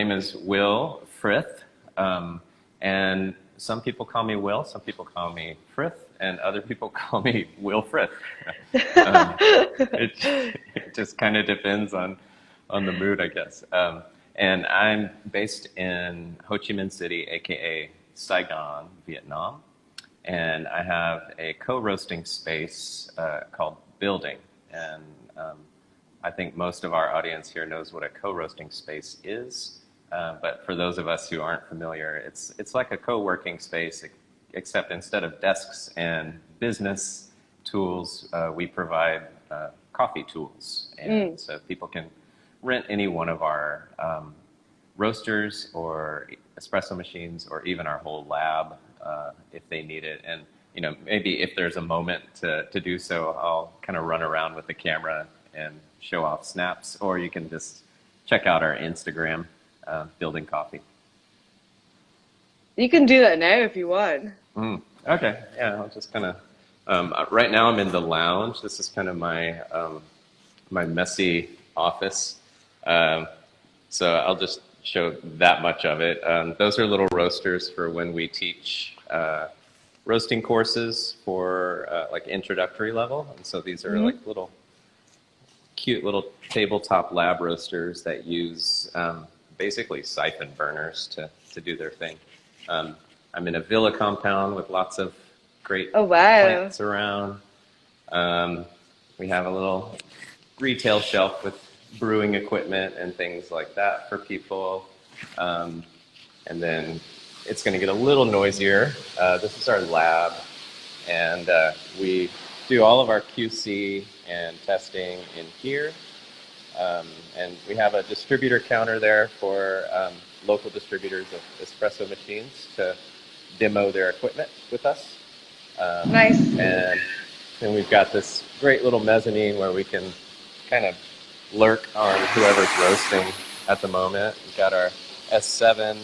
name is Will Frith, and some people call me Will, some people call me Frith, and other people call me Will Frith. It just kind of depends on the mood, I guess. And I'm based in Ho Chi Minh City, aka Saigon, Vietnam, and I have a co-roasting space called Building, and I think most of our audience here knows what a co-roasting space is, but for those of us who aren't familiar, it's like a co-working space, except instead of desks and business tools, we provide coffee tools, and so people can rent any one of our roasters or espresso machines, or even our whole lab if they need it. And maybe if there's a moment to do so, I'll kind of run around with the camera and show off snaps, or you can just check out our Instagram, Building Coffee. You can do that now if you want. Okay, yeah, I'll just kind of, right now I'm in the lounge. This is kind of my my messy office. So I'll just show that much of it. Those are little roasters for when we teach roasting courses for like introductory level. And so these are like cute little tabletop lab roasters that use basically siphon burners to do their thing. I'm in a villa compound with lots of great plants around. We have a little retail shelf with brewing equipment and things like that for people. And then it's going to get a little noisier. This is our lab, and we do all of our QC and testing in here. And we have a distributor counter there for local distributors of espresso machines to demo their equipment with us. Nice. And then we've got this great little mezzanine where we can kind of lurk on whoever's roasting at the moment. We've got our S7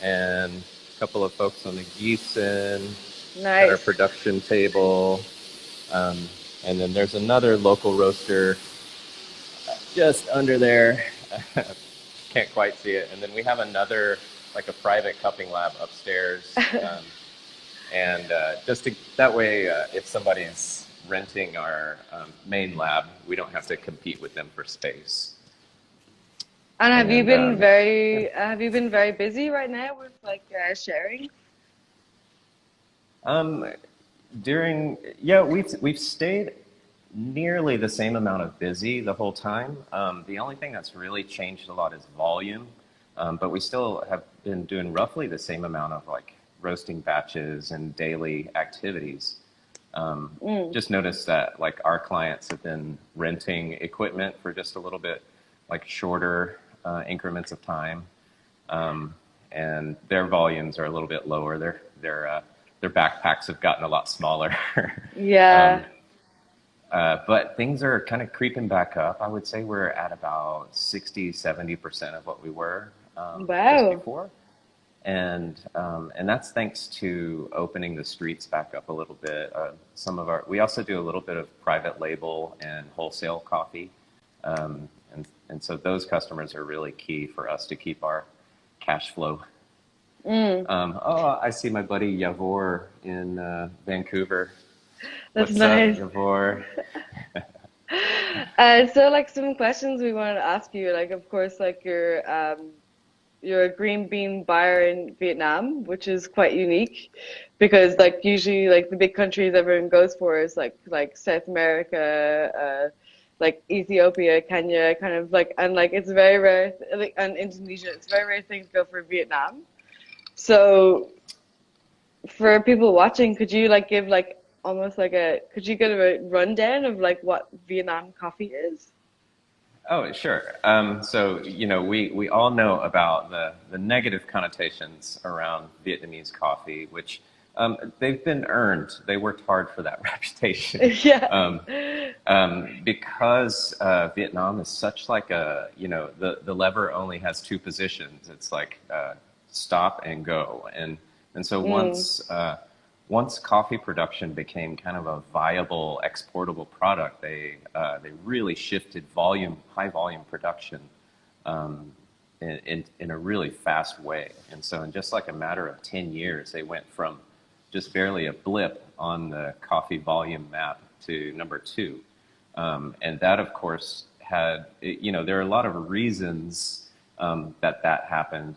and a couple of folks on the Gießen. Nice. Got our production table. And then there's another local roaster just under there. Can't quite see it. And then we have another, like a private cupping lab upstairs. And just to, that way, if somebody's renting our main lab, we don't have to compete with them for space. And have you been very busy right now with like sharing? We've stayed nearly the same amount of busy the whole time. The only thing that's really changed a lot is volume, but we still have been doing roughly the same amount of like roasting batches and daily activities. Just noticed that like our clients have been renting equipment for just a little bit like shorter increments of time, and their volumes are a little bit lower. Their backpacks have gotten a lot smaller. Yeah. But things are kind of creeping back up. I would say we're at about 60-70% of what we were just before. And that's thanks to opening the streets back up a little bit. We also do a little bit of private label and wholesale coffee. And so those customers are really key for us to keep our cash flow. I see my buddy Yavor in Vancouver. That's What's nice. up, Yavor? So like some questions we wanted to ask you, like of course like you're a green bean buyer in Vietnam, which is quite unique because like usually like the big countries everyone goes for is like South America, like Ethiopia, Kenya, kind of like, and like it's very rare, and Indonesia, it's very rare thing to go for Vietnam. So for people watching, could you like give like almost like could you give a rundown of like what Vietnam coffee is? Oh, sure. So, we all know about the negative connotations around Vietnamese coffee, which they've been earned. They worked hard for that reputation. Yeah. Because Vietnam is such like the lever only has two positions. It's like stop and go. And so once coffee production became kind of a viable exportable product, they really shifted high volume production in a really fast way. And so in just like a matter of 10 years, they went from just barely a blip on the coffee volume map to number two. And that, of course, there are a lot of reasons that happened,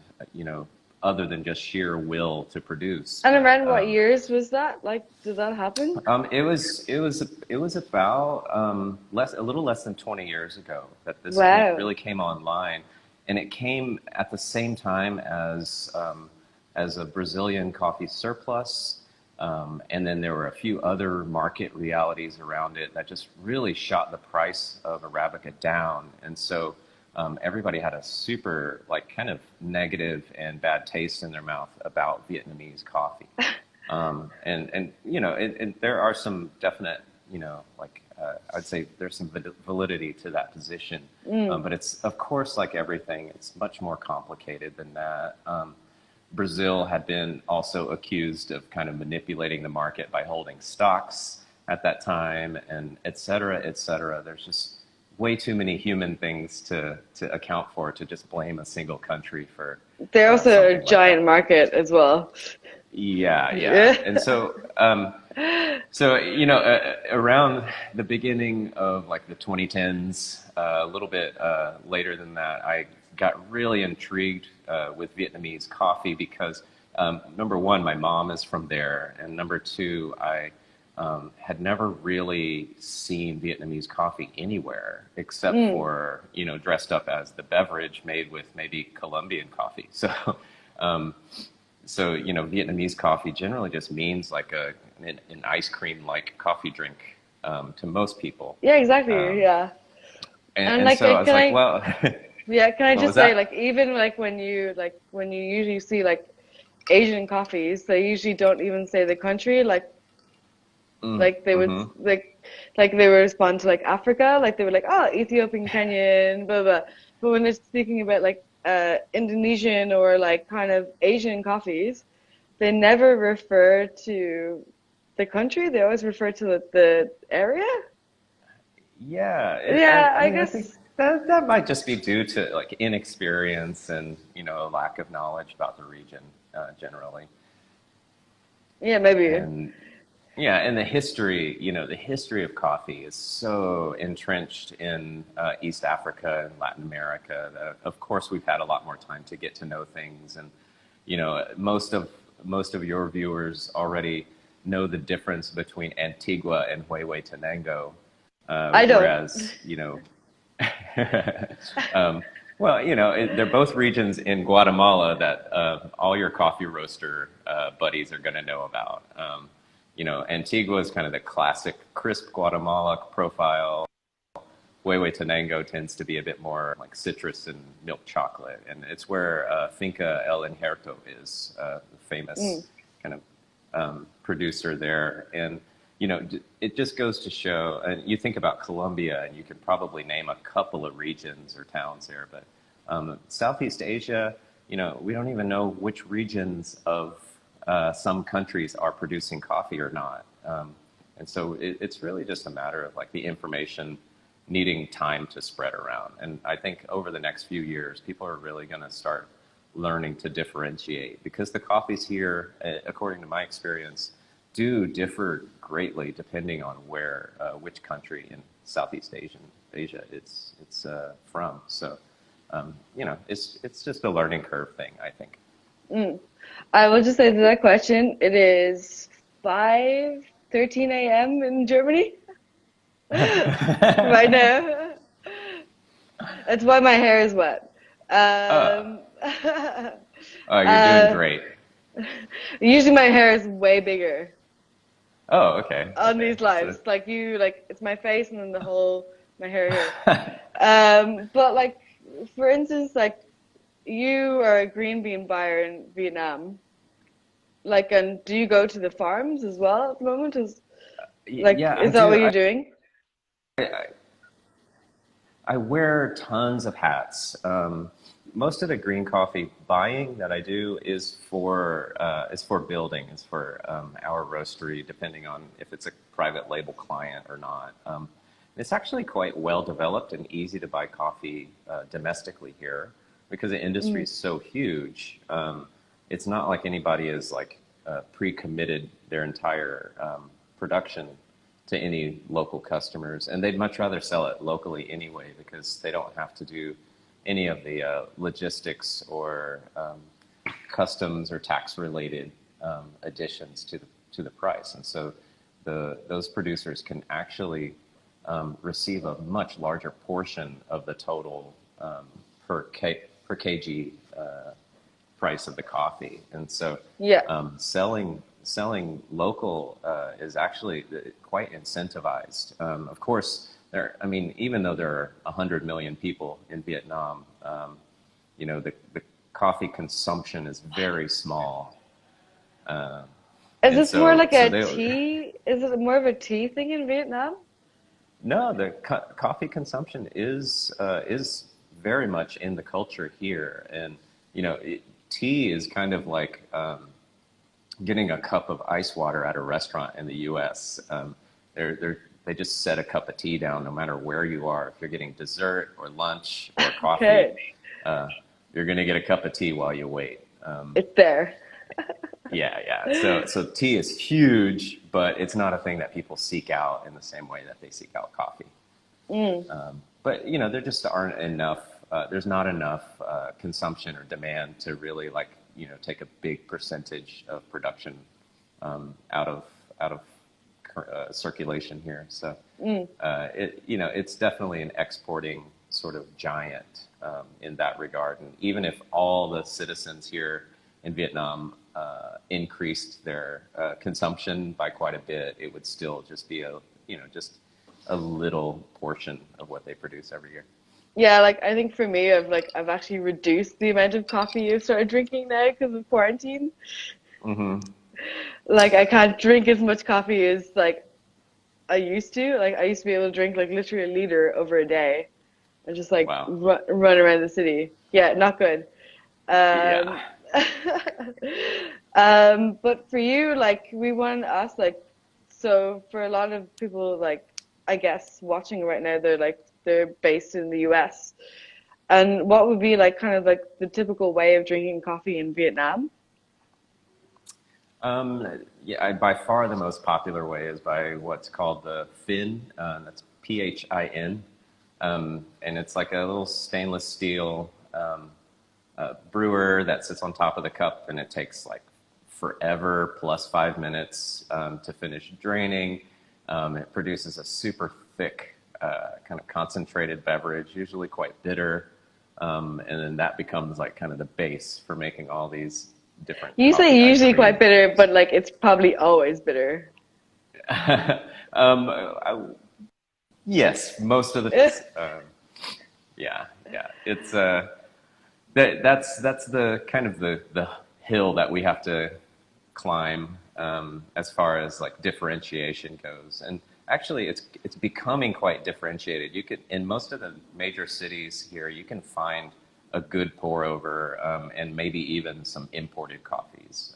other than just sheer will to produce. And But around what years was that? Like, did that happen? it was about a little less than 20 years ago that this Wow. really came online, and it came at the same time as a Brazilian coffee surplus, and then there were a few other market realities around it that just really shot the price of Arabica down, and so. Everybody had a super, like, kind of negative and bad taste in their mouth about Vietnamese coffee. And there are some definite, I'd say there's some validity to that position. But it's, of course, like everything, it's much more complicated than that. Brazil had been also accused of kind of manipulating the market by holding stocks at that time, and et cetera, et cetera. There's just way too many human things to account for to just blame a single country for They're also a something like giant that. market as well. Yeah, yeah. Yeah. And so around the beginning of like the 2010s, a little bit later than that, I got really intrigued with Vietnamese coffee because number one, my mom is from there, and number two, I had never really seen Vietnamese coffee anywhere except for, dressed up as the beverage made with maybe Colombian coffee. Um, Vietnamese coffee generally just means like an ice cream-like coffee drink to most people. Yeah, exactly. Um, Yeah. and, And and like, so I was can like, I, well, yeah, can I what was just say, like, that? even when you usually see like Asian coffees, they usually don't even say the country. Like they would Mm-hmm. like they would respond to like Africa, like they were like, oh, Ethiopian, Kenyan, blah blah. But when they're speaking about like Indonesian or like kind of Asian coffees, they never refer to the country. They always refer to the area. Yeah, Yeah, I I mean, I think guess. that might just be due to like inexperience and a lack of knowledge about the region generally. Yeah, maybe. And yeah, and the history of coffee is so entrenched in East Africa and Latin America that, of course, we've had a lot more time to get to know things. And, most of your viewers already know the difference between Antigua and Huehuetenango, I don't. whereas, um, well, they're both regions in Guatemala that all your coffee roaster buddies are going to know about. Antigua is kind of the classic crisp Guatemala profile. Huehuetenango tends to be a bit more like citrus and milk chocolate, and it's where Finca El Injerto is, the Mm. famous kind of producer there. And it just goes to show. And you think about Colombia, and you could probably name a couple of regions or towns there, but Southeast Asia, we don't even know which regions of some countries are producing coffee or not. And so it's really just a matter of like the information needing time to spread around. And I think over the next few years, people are really going to start learning to differentiate because the coffees here, according to my experience, do differ greatly depending on which country in Southeast Asia it's from. So, it's just a learning curve thing, I think. Mm. I will just say to that question, it is 5:13 a.m. in Germany right now. That's why my hair is wet. Oh, Um, oh, you're doing uh, great. usually my hair is way bigger Oh, okay, on okay. these So, lives. Like you, like it's my face and then the whole my hair here. But like for instance, like you are a green bean buyer in Vietnam. Like, and do you go to the farms as well at the moment? yeah, I Is that do. what you're doing? I, I wear tons of hats. Most of the green coffee buying that I do is for building, is for our roastery, depending on if it's a private label client or not. It's actually quite well developed and easy to buy coffee domestically here. because the industry is so huge, it's not like anybody is like pre-committed their entire production to any local customers, and they'd much rather sell it locally anyway because they don't have to do any of the logistics or customs or tax related additions to the price. And so those producers can actually receive a much larger portion of the total per kg price of the coffee. And so Yeah. selling local is actually quite incentivized. Of course, even though there are 100 million people in Vietnam, the coffee consumption is very small. Is And this more so, like so a they, tea? Is it more of a tea thing in Vietnam? no, the coffee consumption is very much in the culture here, and tea is kind of like getting a cup of ice water at a restaurant in the U.S. They just set a cup of tea down no matter where you are. If you're getting dessert or lunch or coffee, Okay, you're going to get a cup of tea while you wait. it's there. Yeah. So tea is huge, but it's not a thing that people seek out in the same way that they seek out coffee. Mm. But there just aren't enough. There's not enough consumption or demand to really take a big percentage of production out of circulation here. So it's definitely an exporting sort of giant in that regard. And even if all the citizens here in Vietnam increased their consumption by quite a bit, it would still just be just a little portion of what they produce every year. Yeah, like I think for me, I've actually reduced the amount of coffee I've started drinking now because of quarantine. Hmm. Like I can't drink as much coffee as I used to. Like I used to be able to drink like literally a liter over a day and just Wow. run around the city. Yeah, not good. Yeah. Um, but for you, like we want to ask, so for a lot of people, like I guess watching right now, they're based in the US. And what would be like kind of like the typical way of drinking coffee in Vietnam? By far the most popular way is by what's called the Phin. That's Phin, and it's like a little stainless steel brewer that sits on top of the cup, and it takes like forever plus 5 minutes to finish draining. It produces a super thick, kind of concentrated beverage, usually quite bitter, and then that becomes like kind of the base for making all these different You say coffee ice usually quite cream. bitter, but like it's probably always bitter. um, I, yes, most of the yeah. It's that's the kind of the hill that we have to climb as far as like differentiation goes. And actually, it's becoming quite differentiated. You could in most of the major cities here, you can find a good pour over and maybe even some imported coffees.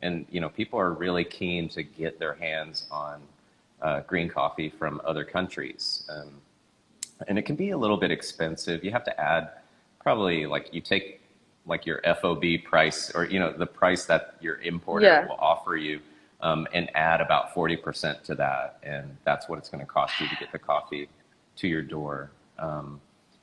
And people are really keen to get their hands on green coffee from other countries. And it can be a little bit expensive. You have to add probably like you take like your FOB price or the price that your importer Yeah. will offer you and add about 40% to that, and that's what it's going to cost you to get the coffee to your door.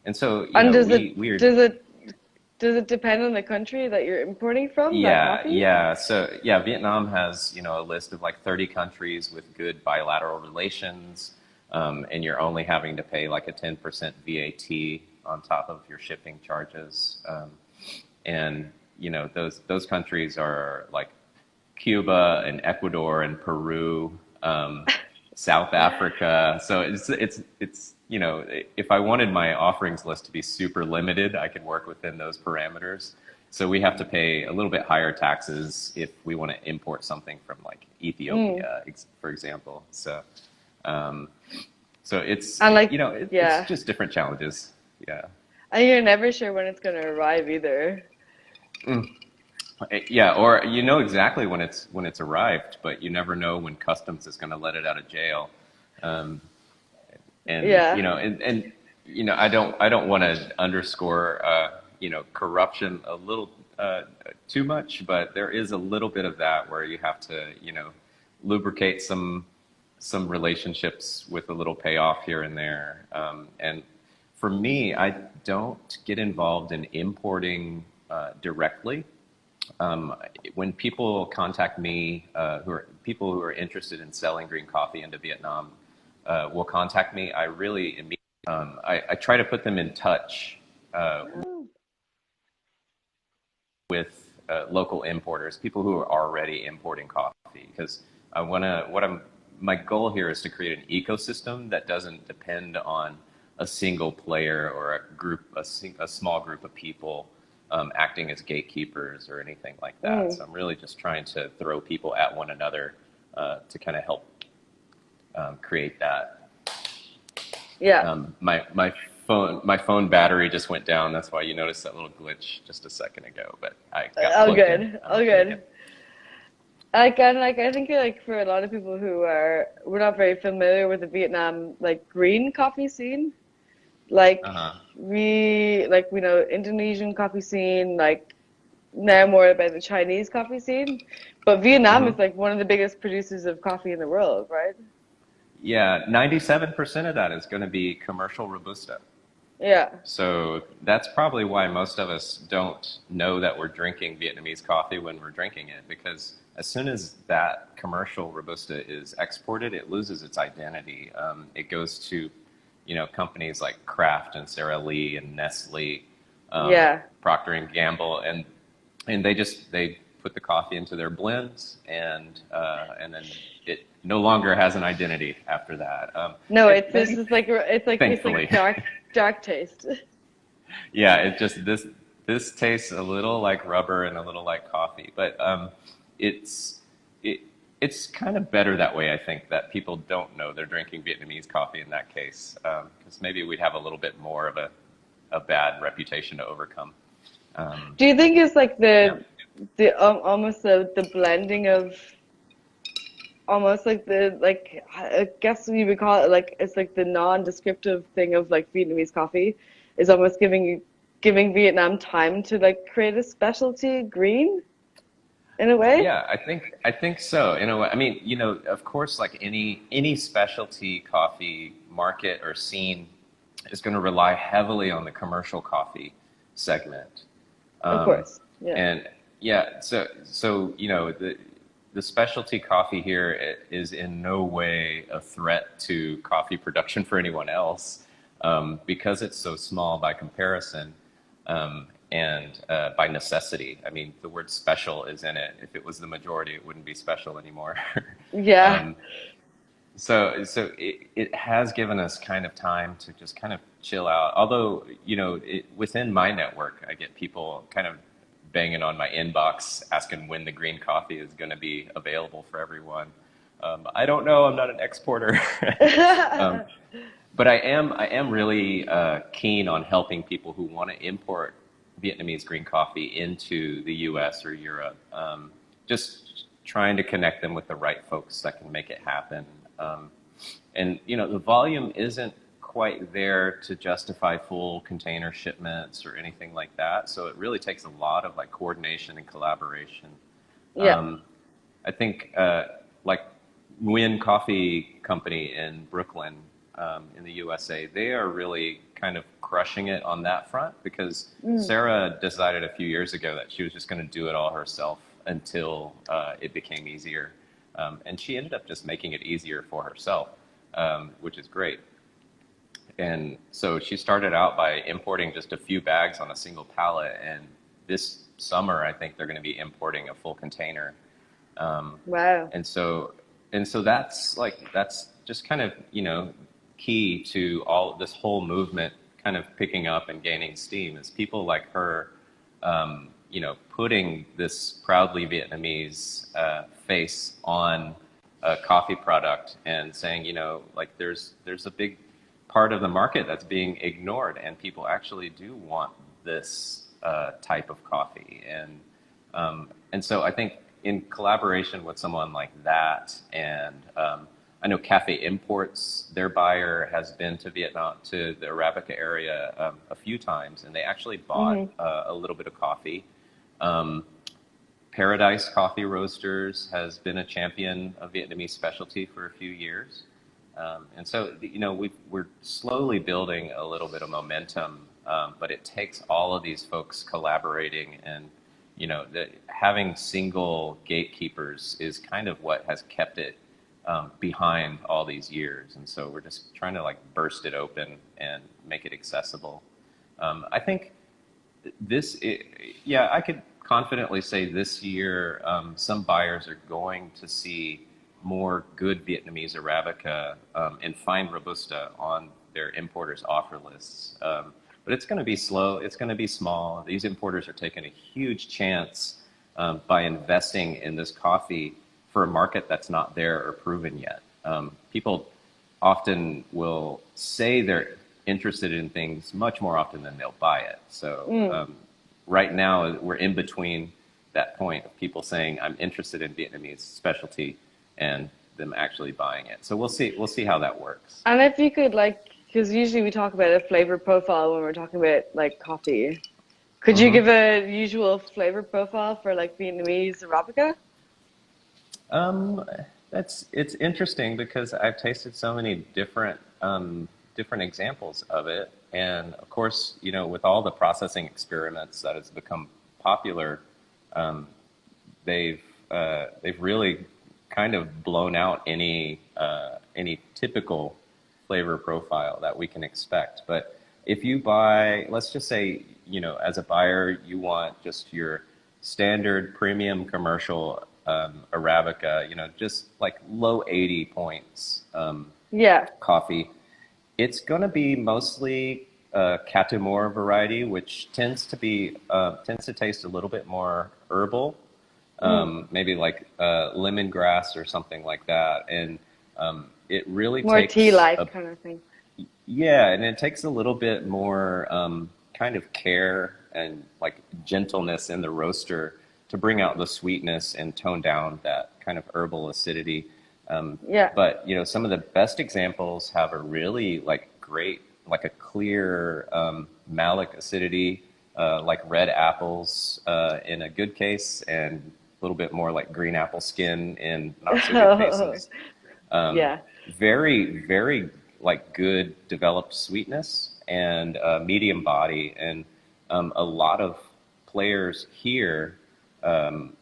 And so And we are. does it depend on the country that you're importing from, that Yeah, coffee? yeah. So yeah, Vietnam has, a list of like 30 countries with good bilateral relations, and you're only having to pay like a 10% VAT on top of your shipping charges. And those countries are like Cuba and Ecuador and Peru, South Africa. So it's if I wanted my offerings list to be super limited, I could work within those parameters. So we have to pay a little bit higher taxes if we want to import something from like Mm. Ethiopia, for example. Um, so And it's yeah. just different challenges. Yeah. And you're never sure when it's gonna arrive either. Yeah, or you know exactly when it's arrived, but you never know when customs is going to let it out of jail. Um, and Yeah. I don't want to underscore corruption a little too much, but there is a little bit of that where you have to, lubricate some relationships with a little payoff here and there. And for me, I don't get involved in importing directly. When people contact me, people who are interested in selling green coffee into Vietnam, will contact me. I really immediately, I try to put them in touch Oh, with local importers, people who are already importing coffee, because my goal here is to create an ecosystem that doesn't depend on a single player or a small group of people acting as gatekeepers or anything like that. mm, So I'm really just trying to throw people at one another to kind of help create that. yeah. My phone battery just went down. That's why you noticed that little glitch just a second ago. But I got All plugged in. good. I'm All okay again. good. I think like for a lot of people we're not very familiar with the Vietnam like green coffee scene. Like Uh-huh. we know Indonesian coffee scene, like now more about the Chinese coffee scene. But Vietnam hmm is like one of the biggest producers of coffee in the world, right? Yeah, 97% of that is going to be commercial Robusta. Yeah, So that's probably why most of us don't know that we're drinking Vietnamese coffee when we're drinking it, because as soon as that commercial Robusta is exported, it loses its identity. It goes to, companies like Kraft and Sara Lee and Nestle, yeah. Procter and Gamble, and they put the coffee into their blends, and then it no longer has an identity after that. No, It it's maybe just like it's like thankfully. dark taste. Yeah, it just this tastes a little like rubber and a little like coffee, but it's it it's kind of better that way. I think that people don't know they're drinking Vietnamese coffee in that case, because maybe we'd have a little bit more of a bad reputation to overcome. Um, Do you think it's like yeah. the almost the blending of almost like the like I guess you would call it like it's like the non-descriptive thing of like Vietnamese coffee is almost giving Vietnam time to like create a specialty green in a way? Yeah, I think so. In a way, I mean, of course, like any specialty coffee market or scene is going to rely heavily on the commercial coffee segment. Of Um, course. Yeah. and yeah, so the specialty coffee here is in no way a threat to coffee production for anyone else, because it's so small by comparison, and by necessity. I mean, the word special is in it. If it was the majority, it wouldn't be special anymore. Yeah. um, so it has given us kind of time to just kind of chill out. Although, within my network, I get people kind of banging on my inbox asking when the green coffee is going to be available for everyone. I don't know. I'm not an exporter. um, but I am really keen on helping people who want to import Vietnamese green coffee into the U.S. or Europe. Just trying to connect them with the right folks that can make it happen. Um, and the volume isn't quite there to justify full container shipments or anything like that. So it really takes a lot of like coordination and collaboration. Yeah. Um, I think like Nguyen Coffee Company in Brooklyn, in the USA, they are really kind of crushing it on that front, because Mm. Sarah decided a few years ago that she was just going to do it all herself until it became easier. And she ended up just making it easier for herself, which is great. And so she started out by importing just a few bags on a single pallet. And this summer, I think they're going to be importing a full container. Um, Wow. and so, that's just kind of, key to all this whole movement kind of picking up and gaining steam, is people like her, putting this proudly Vietnamese face on a coffee product and saying, like there's a big part of the market that's being ignored, and people actually do want this type of coffee, and so I think in collaboration with someone like that, and I know Cafe Imports, their buyer has been to Vietnam, to the Arabica area a few times, and they actually bought Hmm. a little bit of coffee. Um, Paradise Coffee Roasters has been a champion of Vietnamese specialty for a few years. And so, we're slowly building a little bit of momentum, but it takes all of these folks collaborating, and, having single gatekeepers is kind of what has kept it behind all these years. And so we're just trying to like burst it open and make it accessible. I think yeah, I could confidently say this year, some buyers are going to see more good Vietnamese Arabica and fine Robusta on their importers' offer lists. But it's going to be slow. It's going to be small. These importers are taking a huge chance by investing in this coffee for a market that's not there or proven yet. People often will say they're interested in things much more often than they'll buy it. So Mm. right now we're in between that point of people saying I'm interested in Vietnamese specialty and them actually buying it. So we'll see how that works. And if you could like, because usually we talk about a flavor profile when we're talking about like coffee. Could you Hmm. give a usual flavor profile for like Vietnamese Arabica? Um, it's interesting because I've tasted so many different examples of it, and of course, with all the processing experiments that has become popular, um, they've really kind of blown out any typical flavor profile that we can expect. But if you buy, let's just say, as a buyer, you want just your standard premium commercial Arabica, just like low 80 points Yeah. coffee. It's going to be mostly Catamor variety, which tends to taste a little bit more herbal, Mm. maybe like lemongrass or something like that. And it really More takes a tea-like kind of thing. yeah, and it takes a little bit more kind of care and like gentleness in the roaster to bring out the sweetness and tone down that kind of herbal acidity. Yeah. But some of the best examples have a really like great, like a clear malic acidity, like red apples in a good case, and a little bit more like green apple skin in not so good cases. Um, Yeah. very, very like good developed sweetness and medium body, and a lot of players here um,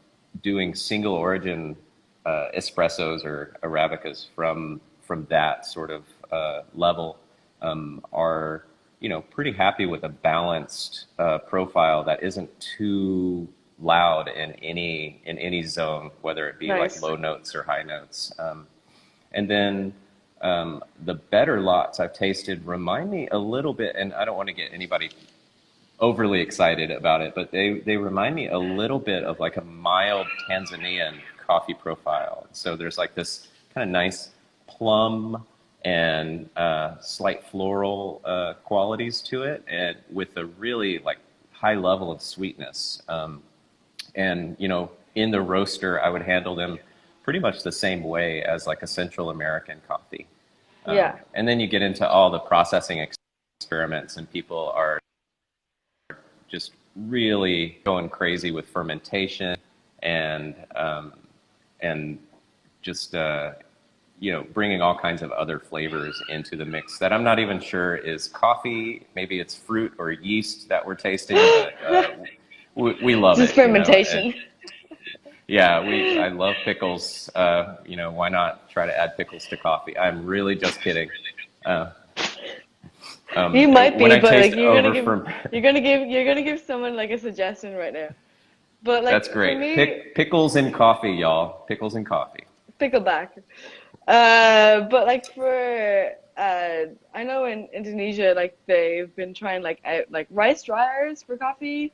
doing single origin espressos or arabicas from that sort of level are pretty happy with a balanced profile that isn't too loud in any zone, whether it be like Nice. low notes or high notes. And then the better lots I've tasted remind me a little bit, and I don't want to get anybody overly excited about it, but they remind me a little bit of like a mild Tanzanian coffee profile. So there's like this kind of nice plum and slight floral qualities to it, and with a really like high level of sweetness. And in the roaster, I would handle them pretty much the same way as like a Central American coffee. Yeah. And then you get into all the processing experiments, and people are just really going crazy with fermentation and and just bringing all kinds of other flavors into the mix that I'm not even sure is coffee. Maybe it's fruit or yeast that we're tasting, but we love Just it. And fermentation. yeah, I love pickles. Why not try to add pickles to coffee? I'm really just kidding. Uh, You might when be, I but like taste over from you're gonna give someone like a suggestion right now. But That's like for great. me, Pickles and coffee, y'all. Pickles and coffee. pickleback. But like for I know in Indonesia, like they've been trying like out like rice dryers for coffee,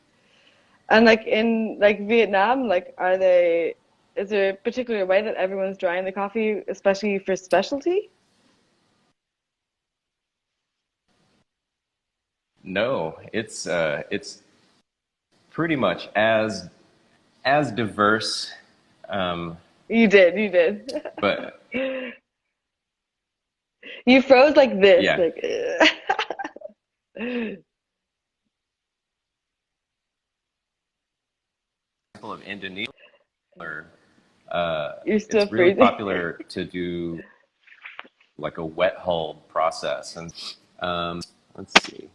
and like in like Vietnam, like are they? Is there a particular way that everyone's drying the coffee, especially for specialty? No, it's pretty much as diverse, um, You did. but You froze like this, Yeah. like. Example of Indonesia, You're still it's really freezing. popular to do like a wet hull process. And let's see.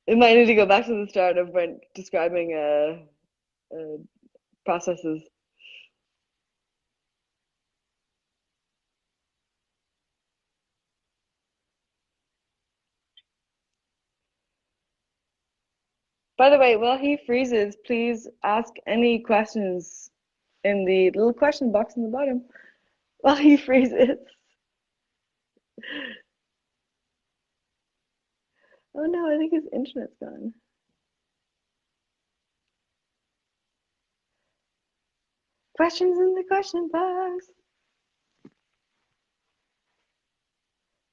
We might need to go back to the start of when describing processes. By the way, while he freezes, please ask any questions in the little question box in the bottom while he freezes. Oh no, I think his internet's gone. Questions in the question box.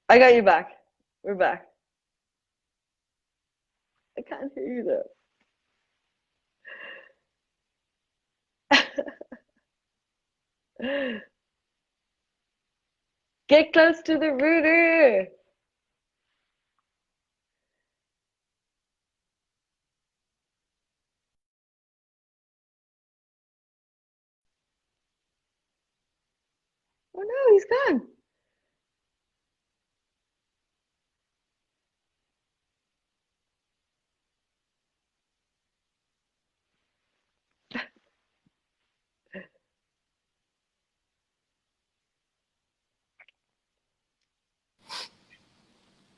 I got you back. We're back. I can't hear you though. Get close to the router. Oh no, he's gone.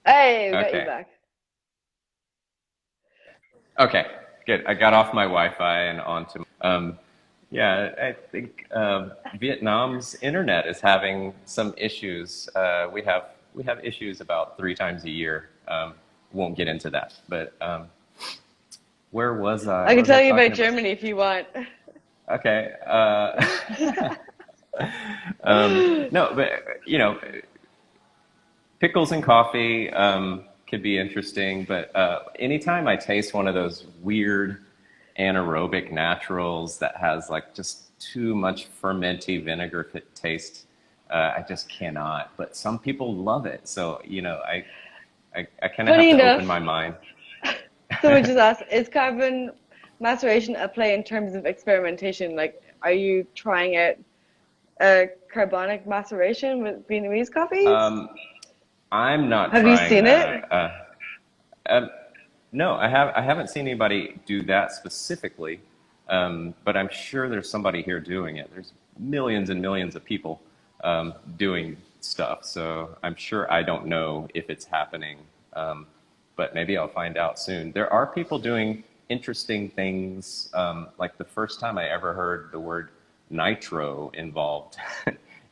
Hey, we got you Okay. back. Okay. Good. I got off my Wi-Fi and onto. Yeah, I think Vietnam's internet is having some issues. We have issues about 3 times a year. Won't get into that, but where was I? I What can was I tell you talking about about? Germany if you want. Okay. No, but pickles and coffee could be interesting. But anytime I taste one of those weird anaerobic naturals that has like just too much fermenty vinegar taste, I just cannot. But some people love it, so I kind of have Funny to open enough, my mind. someone just asked, is carbon maceration a play in terms of experimentation? Like, are you trying out carbonic maceration with Vietnamese coffees? I'm not Have you trying seen that. it? Um, no, I haven't seen anybody do that specifically, but I'm sure there's somebody here doing it. There's millions and millions of people doing stuff, so I'm sure I don't know if it's happening, but maybe I'll find out soon. There are people doing interesting things. Like the first time I ever heard the word nitro involved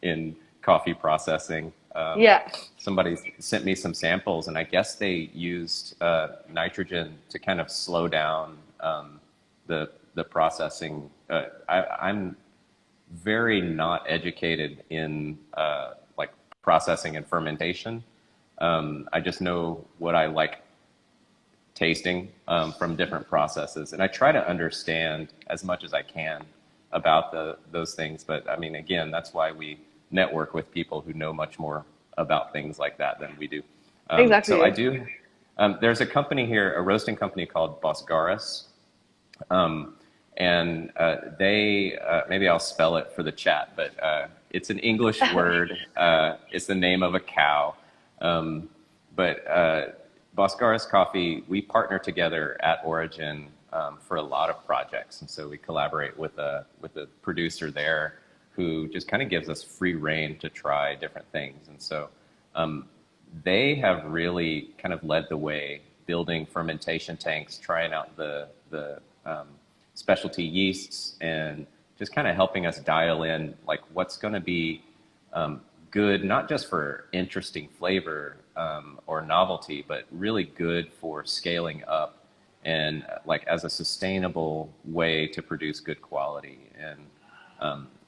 in coffee processing. Yeah. Somebody sent me some samples, and I guess they used nitrogen to kind of slow down the processing. I'm very not educated in like processing and fermentation. I just know what I like tasting from different processes, and I try to understand as much as I can about those things. But I mean, again, that's why we network with people who know much more about things like that than we do. So I Exactly. do. There's a company here, a roasting company called Bosgaris, and they maybe I'll spell it for the chat, but it's an English word. It's the name of a cow, but Boscaris Coffee, we partner together at Origin for a lot of projects, and so we collaborate with a producer there who just kind of gives us free reign to try different things, and so they have really kind of led the way, building fermentation tanks, trying out the specialty yeasts, and just kind of helping us dial in like what's going to be good, not just for interesting flavor or novelty, but really good for scaling up and like as a sustainable way to produce good quality.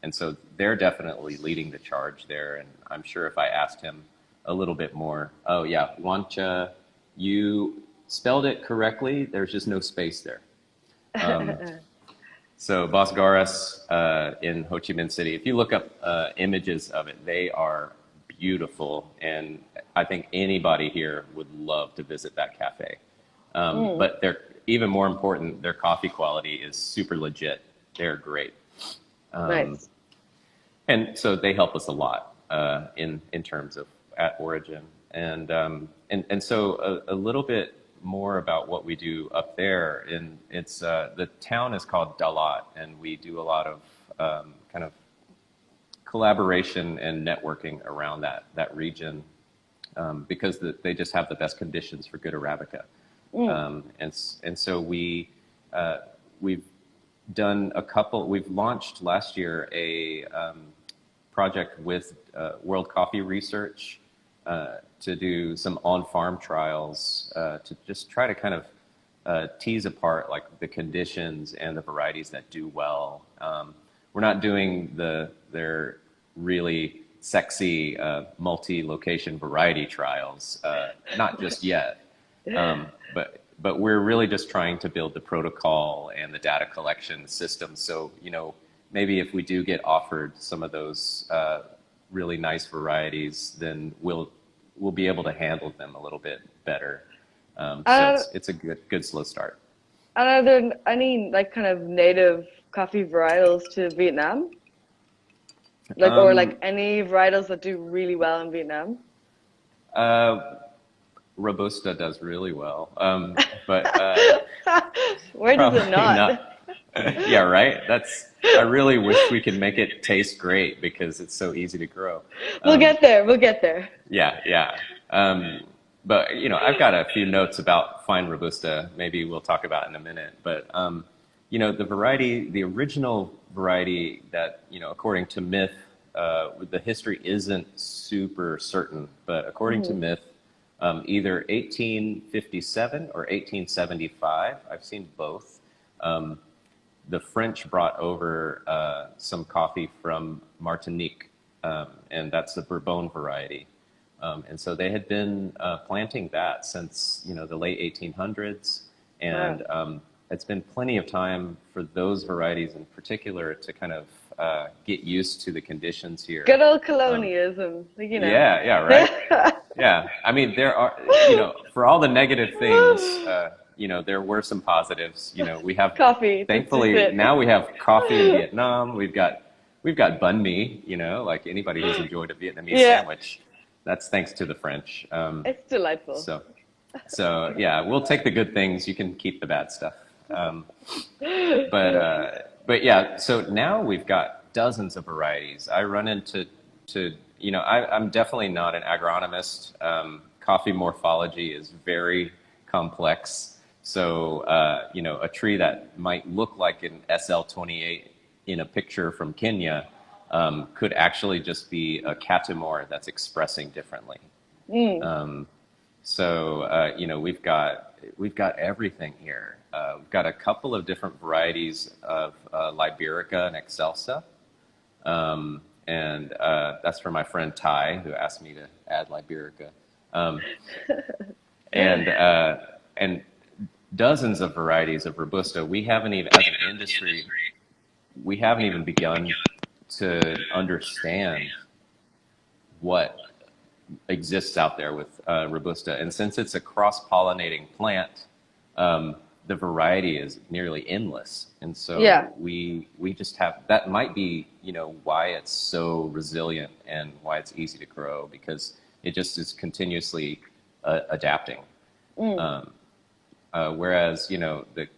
And so they're definitely leading the charge there. And I'm sure if I asked him a little bit more, oh yeah, Wancha, you spelled it correctly. There's just no space there. So Bosgaras in Ho Chi Minh City, if you look up images of it, they are beautiful, and I think anybody here would love to visit that cafe. Mm, But they're even more important. Their coffee quality is super legit. They're great, nice. and so they help us a lot in terms of at origin. And so a little bit more about what we do up there. And it's the town is called Dalat, and we do a lot of kind of collaboration and networking around that region because they just have the best conditions for good Arabica. Mm, And so we've done a couple. We've launched last year a project with World Coffee Research to do some on-farm trials to just try to kind of tease apart like the conditions and the varieties that do well. We're not doing their really sexy multi-location variety trials, not just yet. But we're really just trying to build the protocol and the data collection system. So, maybe if we do get offered some of those really nice varieties, then we'll be able to handle them a little bit better. So and, it's a good slow start. and are there any like kind of native coffee varietals to Vietnam? Like, or Um, like any varietals that do really well in Vietnam? uh, Robusta does really well, but Where does it probably not? not. Yeah, right. I really wish we could make it taste great because it's so easy to grow. We'll Um, get there. We'll get there. yeah, yeah. But I've got a few notes about fine Robusta. Maybe we'll talk about in a minute. But the original variety that according to myth, the history isn't super certain, but according to Mm, myth, either 1857 or 1875. I've seen both. Um, the French brought over some coffee from Martinique, and that's the Bourbon variety. And so they had been planting that since the late 1800s, wow. and it's been plenty of time for those varieties in particular to kind of get used to the conditions here. Good old Um, colonialism. yeah, yeah, right. Yeah, I mean, there are, for all the negative things, there were some positives. We have, Coffee, that's just thankfully, it. now we have coffee in Vietnam. We've got banh mi. Like anybody who's enjoyed a Vietnamese Yeah, sandwich, that's thanks to the French. it's delightful. So, so yeah, we'll take the good things. You can keep the bad stuff. Um, but yeah, so now we've got dozens of varieties. I run I'm definitely not an agronomist. Coffee morphology is very complex. So, a tree that might look like an SL28 in a picture from Kenya could actually just be a catamor that's expressing differently. Mm, So, we've got everything here. We've got a couple of different varieties of Liberica and Excelsa, and that's for my friend Ty, who asked me to add Liberica, um, and dozens of varieties of Robusta. We haven't even, as an industry, we haven't even begun to understand what exists out there with Robusta. And since it's a cross-pollinating plant, the variety is nearly endless. And yeah. so we just have, that might be, why it's so resilient and why it's easy to grow, because it just is continuously adapting. Mm. Whereas, the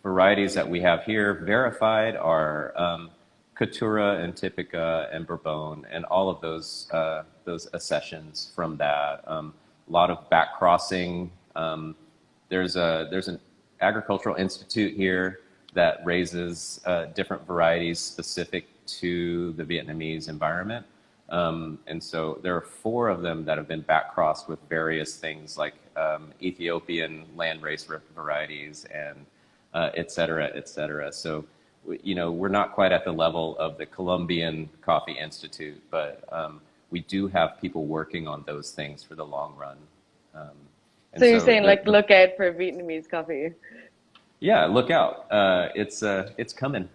varieties that we have here verified are Caturra and Typica and Bourbon and all of those accessions from that. A lot of back crossing. There's an agricultural institute here that raises different varieties specific to the Vietnamese environment. And so there are 4 of them that have been back crossed with various things like Ethiopian landrace varieties and et cetera, et cetera. So, we're not quite at the level of the Colombian Coffee Institute, but we do have people working on those things for the long run. Um, So and you're so saying like look out for Vietnamese coffee. yeah, look out. It's coming.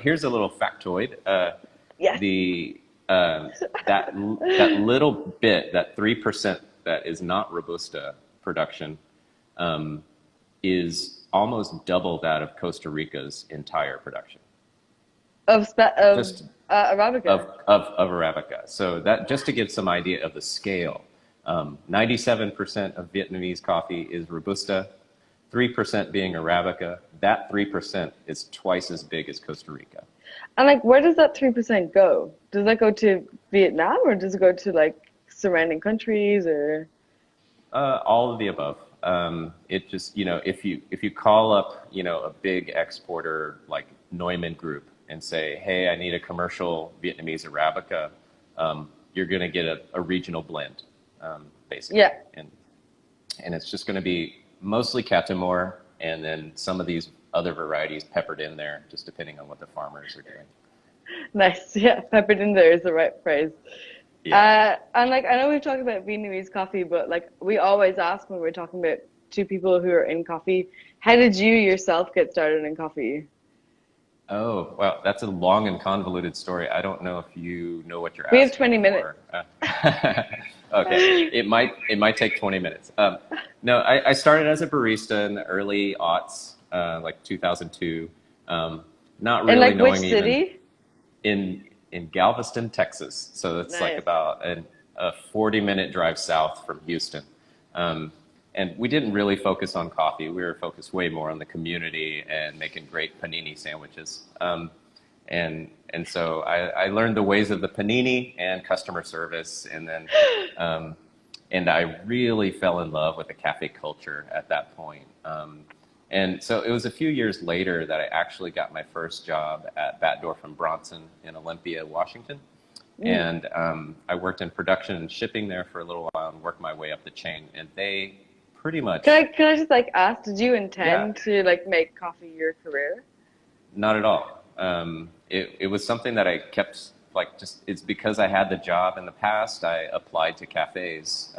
Here's a little factoid. Yes. The um, that little bit, that 3% that is not Robusta production, um, is almost double that of Costa Rica's entire production. of Just Arabica. of Arabica. So that just to give some idea of the scale, 97% of Vietnamese coffee is Robusta, 3% being Arabica. That 3% is twice as big as Costa Rica. And like, where does that 3% go? Does that go to Vietnam or does it go to like surrounding countries or? All of the above. It just, if you call up, a big exporter like Neumann Group and say, hey, I need a commercial Vietnamese Arabica, you're going to get a regional blend, basically. Yeah, And it's just going to be mostly Catamor and then some of these other varieties peppered in there, just depending on what the farmers are doing. nice. Yeah, peppered in there is the right phrase. Yeah. And like, I know we've talked about Vietnamese coffee, but like, we always ask when we're talking about two people who are in coffee, how did you yourself get started in coffee? Oh, well, that's a long and convoluted story. I don't know if you know what you're We have asking 20 minutes. or okay. It might take 20 minutes. No, I started as a barista in the early aughts, like 2002. Not In really like which knowing even city? in Galveston, Texas. So it's like Nice. about a 40-minute drive south from Houston. And we didn't really focus on coffee. We were focused way more on the community and making great panini sandwiches. And so I learned the ways of the panini and customer service, and then and I really fell in love with the cafe culture at that point. And so it was a few years later that I actually got my first job at Batdorf and Bronson in Olympia, Washington. Mm. And I worked in production and shipping there for a little while and worked my way up the chain. And they pretty much, Can I just like ask, did you yeah, intend to like make coffee your career? not at all. It was something that I kept, like, just, it's because I had the job in the past. I applied to cafes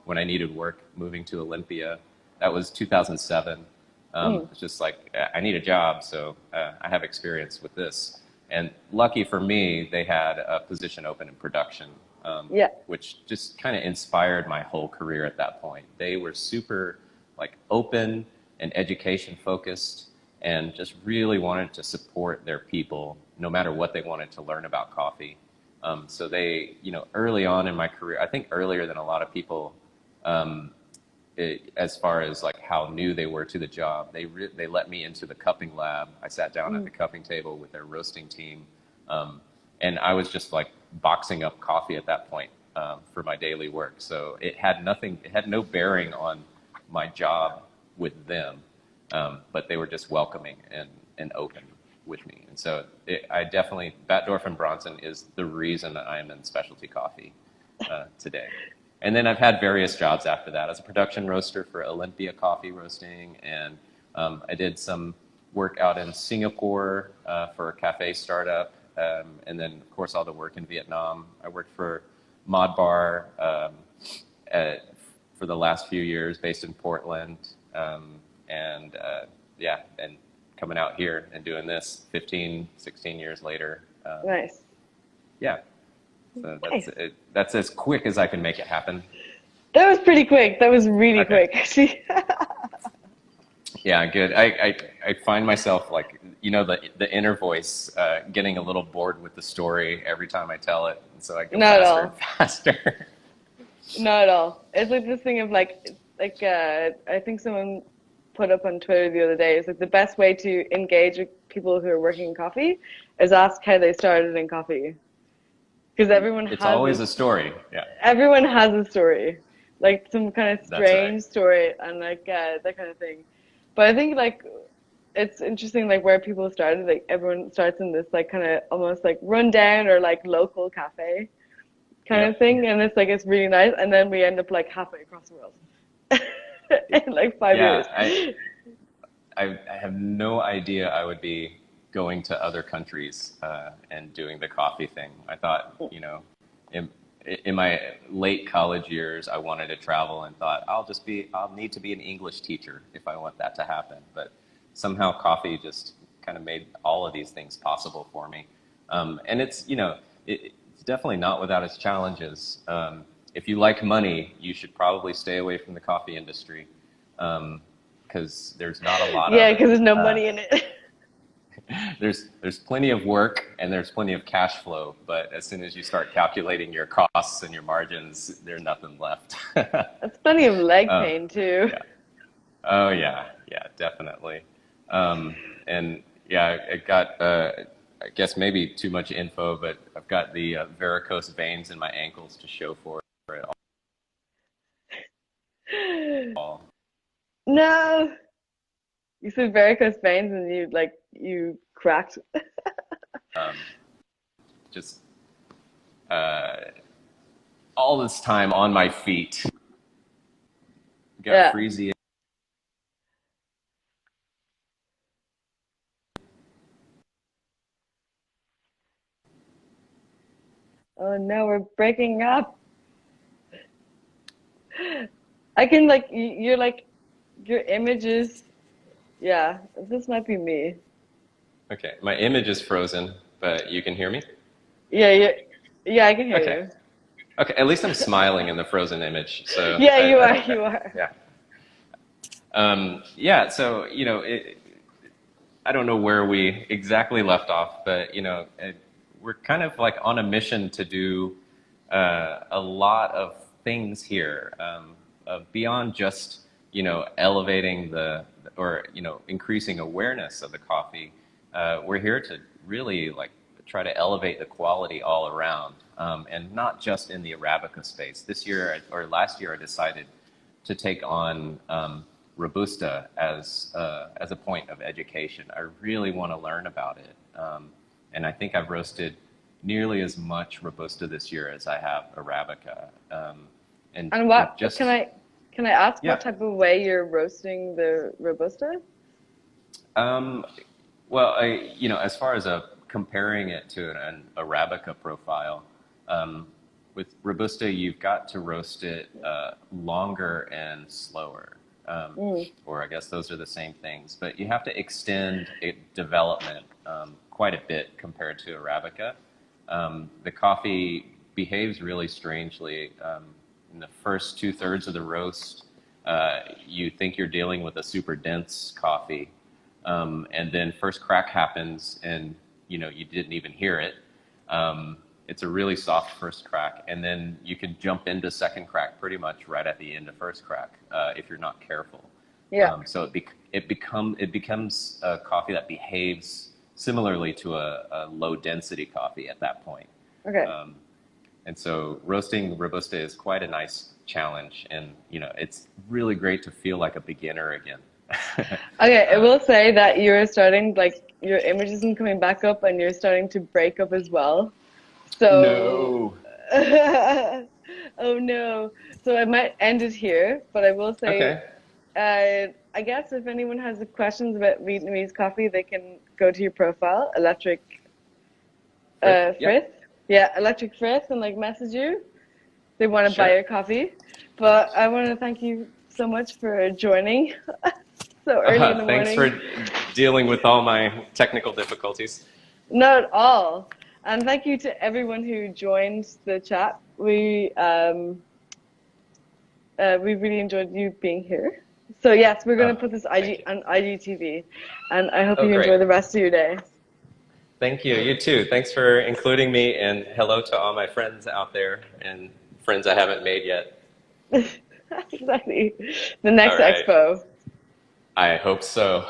when I needed work moving to Olympia. That was 2007. Mm. It's just like, I need a job, so I have experience with this. And lucky for me, they had a position open in production, Yeah. which just kind of inspired my whole career at that point. They were super like open and education focused and just really wanted to support their people no matter what they wanted to learn about coffee. So they, early on in my career, I think earlier than a lot of people, um, as far as like how new they were to the job, they let me into the cupping lab. I sat down at Mm. the cupping table with their roasting team, um, and I was just like boxing up coffee at that point for my daily work. So it had nothing, it had no bearing on my job with them, but they were just welcoming and open with me. And so I definitely, Batdorf and Bronson is the reason that I am in specialty coffee today. And then I've had various jobs after that as a production roaster for Olympia Coffee Roasting, and I did some work out in Singapore for a cafe startup, and then of course all the work in Vietnam. I worked for Mod Bar for the last few years, based in Portland, and yeah, and coming out here and doing this 15, 16 years later. Nice. Yeah, so that's Nice. it. That's as quick as I can make it happen. That was pretty quick. That was really Okay. quick, actually. Yeah, good. I find myself like, the inner voice getting a little bored with the story every time I tell it. And so I go Not at faster and all. faster. Not at all. It's like this thing of I think someone put up on Twitter the other day. It's like the best way to engage with people who are working in coffee is ask how they started in coffee. Because It's always a story. Yeah, everyone has a story, like some kind of that's right. strange story and like that kind of thing. But I think like it's interesting like where people started. Like everyone starts in this like kind of almost like rundown or like local cafe kind of Yep. thing, and it's like it's really nice, and then we end up like halfway across the world in like 5 years. Yeah, I have no idea I would be going to other countries and doing the coffee thing. I thought, in, in my late college years, I wanted to travel and thought I'll need to be an English teacher if I want that to happen. But somehow coffee just kind of made all of these things possible for me. And it's it's definitely not without its challenges. If you like money, you should probably stay away from the coffee industry because there's not a lot of Yeah, because it. there's no money in it. There's plenty of work and there's plenty of cash flow, but as soon as you start calculating your costs and your margins, there's nothing left. That's plenty of leg Um, pain too. yeah. Oh yeah, yeah, definitely. And yeah, I got I guess maybe too much info, but I've got the varicose veins in my ankles to show for it all. No, you said varicose veins and you cracked. Um, just uh, all this time on my feet. Got Yeah. freezy. Oh no, we're breaking up. I can you're like your images. Yeah, this might be me. Okay, my image is frozen, but you can hear me? Yeah, yeah, yeah. I can hear Okay. you. Okay, at least I'm smiling in the frozen image. So Yeah, you are. okay. You are. Yeah. Yeah, so, I don't know where we exactly left off, but, we're kind of like on a mission to do a lot of things here beyond just, elevating increasing awareness of the coffee. We're here to really like try to elevate the quality all around, and not just in the Arabica space. This year or last year, I decided to take on Robusta as a point of education. I really want to learn about it, and I think I've roasted nearly as much Robusta this year as I have Arabica. And And it what just can I ask yeah. what type of way you're roasting the Robusta? Um, well, as far as comparing it to an Arabica profile, um, with Robusta, you've got to roast it longer and slower. Mm. Or I guess those are the same things, but you have to extend development quite a bit compared to Arabica. The coffee behaves really strangely. In the first two-thirds of the roast, you think you're dealing with a super dense coffee, and then first crack happens, and you didn't even hear it. It's a really soft first crack, and then you can jump into second crack pretty much right at the end of first crack if you're not careful. Yeah. So it becomes a coffee that behaves similarly to a low density coffee at that point. Okay. And so roasting Robusta is quite a nice challenge, and it's really great to feel like a beginner again. Okay, I uh, will say that you're starting your image isn't coming back up and you're starting to break up as well. So, no. oh no. So I might end it here, but I will say, Okay. I guess if anyone has questions about Vietnamese coffee, they can go to your profile, Electric Frith? Frith. Yep. Yeah, Electric Frith, and message you. They want to buy Sure. your coffee. But I want to thank you so much for joining so early in the Thanks morning. for dealing with all my technical difficulties. Not at all. And thank you to everyone who joined the chat. We really enjoyed you being here. So yes, we're going to put this Thank you. on IGTV, and I hope Oh, you great. enjoy the rest of your day. Thank you. You too. Thanks for including me, and hello to all my friends out there and friends I haven't made yet. Exactly. The All next right. expo. I hope so.